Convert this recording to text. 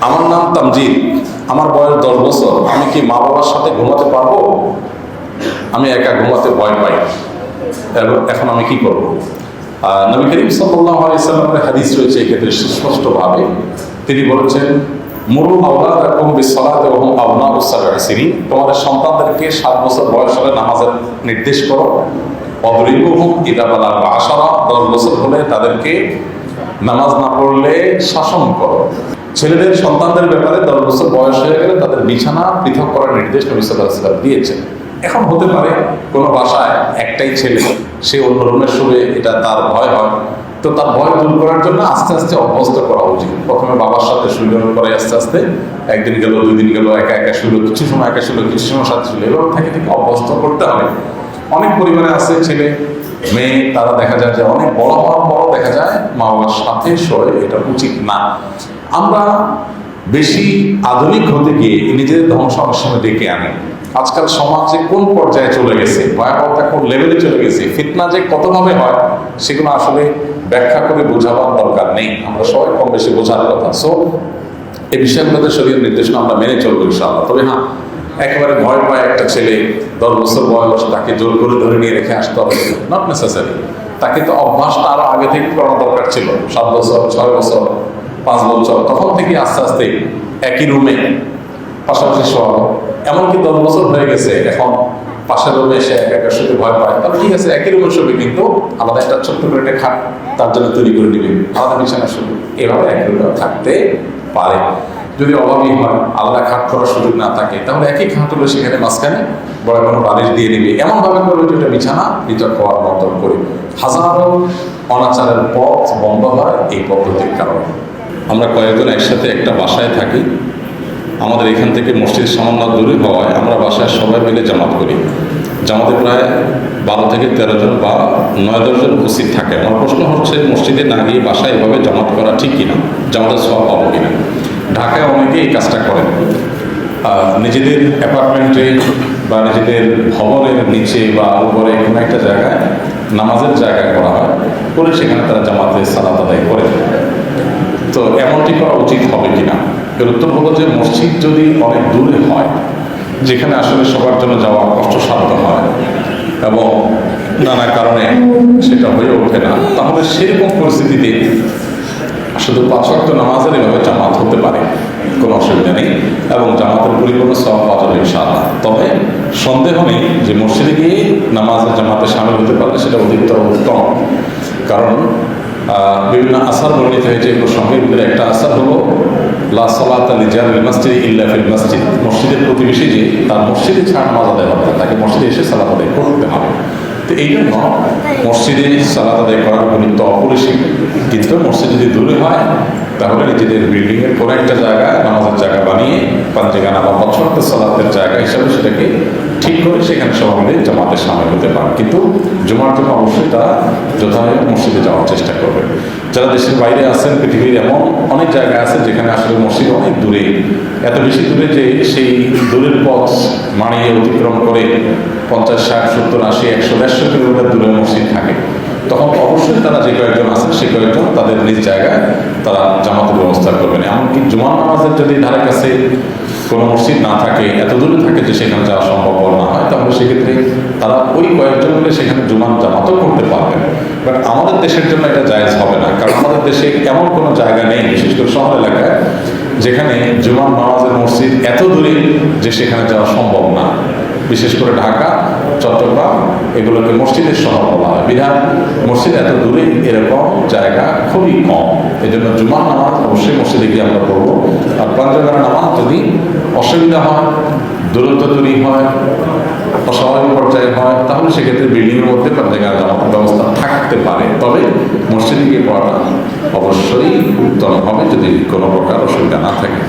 আমার নাম তামজিদ, আমার বয়স 10 বছর। আমি কি মা বাবার সাথে ঘুমাতে পারবো? আমি একা ঘুমাতে ভয় পাই, এখন আমি কি করব? নবী করিম সাল্লাল্লাহু আলাইহি সাল্লামের হাদিস রয়েছে এক্ষেত্রে সুস্পষ্টভাবে। তিনি বলেছেন, মুরু আওলাদাকুম বিসসালাতি ওয়া হুম আবনাউ সাব'i সিনিন, তোমাদের সন্তানদেরকে 7 বছর বয়স হলে নামাজের নির্দেশ করো। ওয়াদরিবুহুম ইযা বালাগু 10, 10 বছর হলে তাদেরকে নামাজ না পড়লে শাসন করো। ছেলেদের সন্তানদের ব্যাপারে 10 বছর বয়স হয়ে গেলে তাদের বিছানা পৃথক করার নির্দেশ নবী সাল্লাল্লাহু আলাইহি ওয়াসাল্লাম দিয়েছেন। এখন হতে পারে কোনো বাসায় একটাই ছেলে, সে অন্য রুমে শুয়ে, এটা তার ভয় হয়। তো তার ভয় দূর করার জন্য আস্তে আস্তে অভ্যস্ত করা উচিত। প্রথমে বাবার সাথে শুইলেন, পরে আস্তে আস্তে একদিন গেল, 2 দিন গেল, একা একা শুইল, কিছু সময় একা শুইল, কিছু সময় সাথে শুইল, এবার থেকে থেকে অভ্যস্ত করতে হবে। অনেক পরিবারে আছে ছেলে মেয়ে, তারা দেখা যায় যে অনেক বড় হওয়ার পরও দেখা যায় মা বাবার সাথে শোয়, এটা উচিত না। আমরা বেশি আধুনিক হতে গিয়ে নিজেদের ধ্বংস অনেক সময় ডেকে আনি। আজকাল সমাজে কোন পর্যায়ে চলে গেছে, ভয়াবহতা কোন লেভেলে চলে গেছে, ফিতনা যে কতভাবে হয়, সেগুলো আসলে ব্যাখ্যা করে বোঝাবার দরকার নেই। আমরা সবাই কম বেশি বোঝার কথা। সো এই বিষয়গুলোতে শরীয়তের নির্দেশনা আমরা মেনে চলবো ইনশাআল্লাহ। তবে হ্যাঁ, একেবারে ভয় পায় একটা ছেলে, 10 বছর বয়স, তাকে জোর করে ধরে নিয়ে রেখে আসতে হবে, নট নেসেসারি। তাকে তো অভ্যাসটা আরো আগে থেকে করানো দরকার ছিল। 7 বছর, 6 বছর, 5 বছর, তখন থেকে আস্তে আস্তে একই রুমে পাশাপাশি শোয়া। এমনকি 10 বছর হয়ে গেছে, এখন পাশের রুমে এসে একা একা শুতে ভয় পায়, তাহলে ঠিক আছে, একই রুমে শুবে, কিন্তু আলাদা একটা ছোট্ট করে একটা খাট তার জন্য তৈরি করে নেবে, আলাদা বিছানা শুবে। এভাবে একই রুমে থাকতে পারে। যদি অভাবী হয়, আলাদা খাট করার সুযোগ না থাকে, তাহলে একই খাট হলে সেখানে মাঝখানে বড় কোনো বালিশ দিয়ে নেবে। এমনভাবে করবে যেটা বিছানা পৃথক হওয়ার মতো করে। হাজারো অনাচারের পথ বন্ধ হয় এই পদ্ধতির কারণে। আমরা কয়েকজন একসাথে একটা বাসায় থাকি। আমাদের এখান থেকে মসজিদ সামান্য দূরে হওয়ায় আমরা বাসায় সবাই মিলে জামাত করি। জামাতে প্রায় 12 থেকে 13 জন বা 9-10 জন উপস্থিত থাকে। আমার প্রশ্ন হচ্ছে, মসজিদে না গিয়ে বাসায় এভাবে জামাত করা ঠিক কিনা, জামাতের সওয়াব পাবো কিনা? ঢাকায় অনেকে এই কাজটা করেন। নিজেদের অ্যাপার্টমেন্টে বা নিজেদের ভবনের নিচে বা উপরে কোনো একটা জায়গায় নামাজের জায়গায় করা হয়, করে সেখানে তারা জামাতে সালাত আদায় করে। তো এমনটি করা উচিত হবে কিনা? এর উত্তর হলো যে, মসজিদ যদি অনেক দূরে হয়, যেখানে আসলে সবার জন্য যাওয়া কষ্টসাধ্য হয় এবং নানা কারণে সেটা হয়ে ওঠে না, তাহলে সেরকম পরিস্থিতিতে শুধু 5 ওয়াক্ত নামাজের এভাবে জামাত হতে পারে, কোনো অসুবিধা নেই, এবং জামাতের পরিপূর্ণ সওয়াব পাওয়া যাবে ইনশাআল্লাহ। তবে সন্দেহ নেই যে মসজিদে গিয়ে নামাজের জামাতে শামিল হতে পারলে সেটা অধিকতর উত্তম। কারণ বিভিন্ন আসার বর্ণিত হয়েছে এই প্রসঙ্গে। একটা আসার হলো, লা সালাতা লিজারিল মসজিদ ইল্লা ফিল মসজিদ, মসজিদের প্রতিবেশী যে তার মসজিদে ছাড়া নামাজ আদায় হবে, তাকে মসজিদে এসে সালাত আদায় করতে হবে। তো এই জন্য মসজিদে সালাত আদায় করার গুরুত্ব অপরিসীম। কিন্তু মসজিদ যদি দূরে হয়, তাহলে নিজেদের বিল্ডিংয়ের কোনো একটা জায়গায় নামাজের জায়গা বানিয়ে, পাঞ্জেগানা বা পছন্দের সালাতের জায়গা হিসাবে সেটাকে ঠিক করে সেখানে সবাই মিলে জামাতে সামিল হতে পারে। কিন্তু জুমার জন্য অবশ্যই তারা যথাযথ মসজিদে যাওয়ার চেষ্টা করবে। যারা দেশের বাইরে আছেন, পৃথিবীর এমন অনেক জায়গা আছে যেখানে আসলে মসজিদ অনেক দূরে, এত বেশি দূরে যে সেই দূরের পথ মানিয়ে অতিক্রম করে 50, 60, 70, 80, 100, 150 কিলোমিটার দূরে মসজিদ থাকে। তখন অবশ্যই তারা যে কয়েকজন আছেন, সে কয়েকজন তাদের নিজ জায়গায় তারা জামাতের ব্যবস্থা করবেন। এমনকি জুমার নামাজের যদি ধারে কাছে কোনো মসজিদ না থাকে, এত দূরে থাকে যে সেখানে যাওয়া সম্ভব না হয়, তাহলে সেক্ষেত্রে তারা ওই কয়েকজন মিলে সেখানে জুমার জামাতও করতে পারবেন। বাট আমাদের দেশের জন্য এটা জায়েজ হবে না, কারণ আমাদের দেশে এমন কোনো জায়গা নেই, বিশেষ করে শহর এলাকায়, যেখানে জুমার নামাজের মসজিদ এত দূরে যে সেখানে যাওয়া সম্ভব না। বিশেষ করে ঢাকা, চট্টগ্রাম, এগুলোকে মসজিদের শহর বলা হয়। বিধান মসজিদ এত দূরে এরকম জায়গা খুবই কম। এই জন্য জুমার নামাজ অবশ্যই মসজিদে গিয়ে আমরা পড়বো। আর পাঞ্জাবের নামাজ যদি অসুবিধা হয়, দূরত্ব তৈরি হয়, অস্বাভাবিক পর্যায়ে হয়, তাহলে সেক্ষেত্রে বিল্ডিংয়ের মধ্যে পাঞ্জাবের নামাজের ব্যবস্থা থাকতে পারে। তবে মসজিদে গিয়ে পড়াটা অবশ্যই উত্তম হবে যদি কোনো প্রকার অসুবিধা না থাকে।